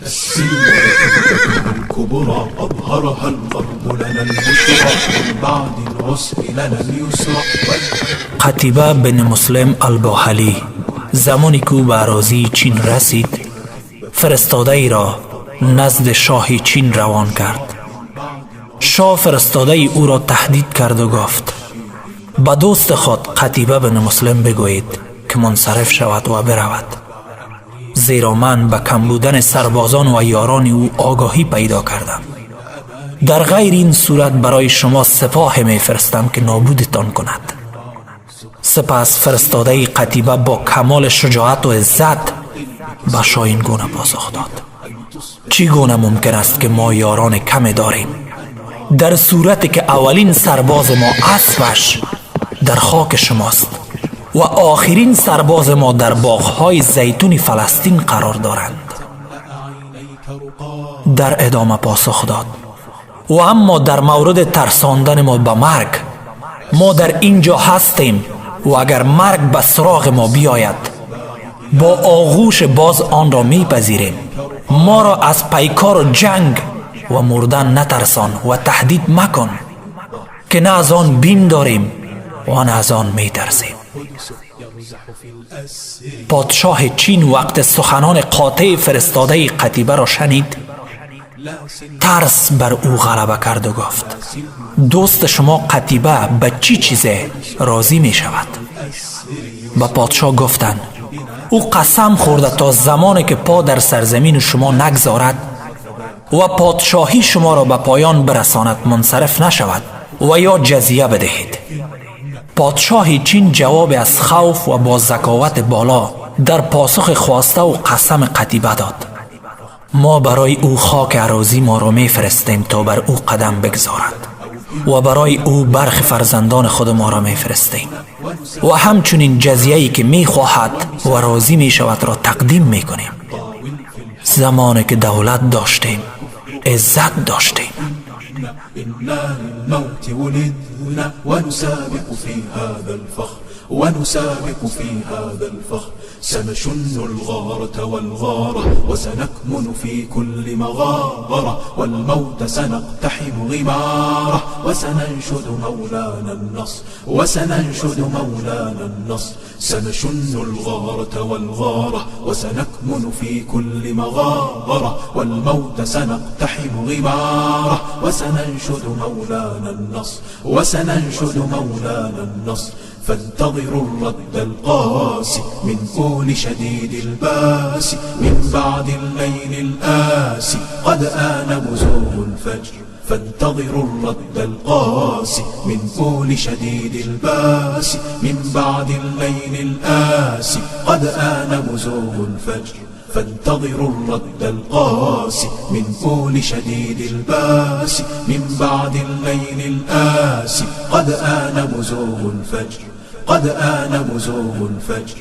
السلوة الكبرى أظهرها الغرب لنا البشرى من بعد العسر لنا اليسرى. قتیبه بن مسلم الباهلی زمانی که به اراضی چین رسید، فرستاده ای را نزد شاه چین روان کرد. شاه فرستاده ای او را تهدید کرد و گفت به دوست خود قتیبه بن مسلم بگویید که منصرف شود و برود، زیرا من به کم بودن سربازان و یاران او آگاهی پیدا کردم. در غیر این صورت برای شما سپاه می فرستم که نابودتان کند. سپس فرستاده قتیبه با کمال شجاعت و عزت به شاه این گونه پاسخ داد: چگونه ممکن است که ما یاران کم داریم، در صورتی که اولین سرباز ما اسبش در خاک شماست و آخرین سرباز ما در باغ‌های زیتون فلسطین قرار دارند. در ادامه پاسخ داد: و اما در مورد ترساندن ما به مرگ، ما در اینجا هستیم و اگر مرگ به سراغ ما بیاید با آغوش باز آن را میپذیریم. ما را از پیکار و جنگ و مردن نترسان و تهدید مکن که نه از آن بیم داریم و نه از آن میترسیم. پادشاه چین وقت سخنان قاطع فرستاده قتیبه را شنید، ترس بر او غلبه کرد و گفت: دوست شما قتیبه به چی چیزه راضی می شود؟ به پادشاه گفتند: او قسم خورده تا زمانی که پا در سرزمین شما نگذارد و پادشاهی شما را به پایان برساند منصرف نشود و یا جزیه بدهید. پادشاه چین جواب از خوف و با ذکاوت بالا در پاسخ خواسته و قسم قتیبه داد: ما برای او خاک اراضی ما را می فرستیم تا بر او قدم بگذارد و برای او برخی فرزندان خود ما را می فرستیم و همچنین جزیه‌ای که می خواهد و راضی می شود را تقدیم می کنیم. زمانی که دولت داشتیم، عزت داشتیم. إنا للموت ولدنا ونسابق في هذا الفخر ونسابق في هذا الفخر سنشن الغارة والغارة وسنكمن في كل مغارة والموت سنقتحم غماره وسننشد مولانا النصر وسننشد مولانا النصر سنشن الغارة والغارة وسنكمن في كل مغارة والموت سنقتحم غماره وسننشد مولانا النصر وسننشد مولانا النصر فانتظروا الرد القاسي من قول شديد الباس من بعد الليل الآسي قد آن بزوغ الفجر فانتظروا الرد القاسي من قول شديد الباس من بعد الليل الآسي قد آن بزوغ الفجر فانتظروا الرد القاسي من قول شديد الباس من بعد الليل الآسي قد آن بزوغ الفجر قد آن بزوغ الفجر.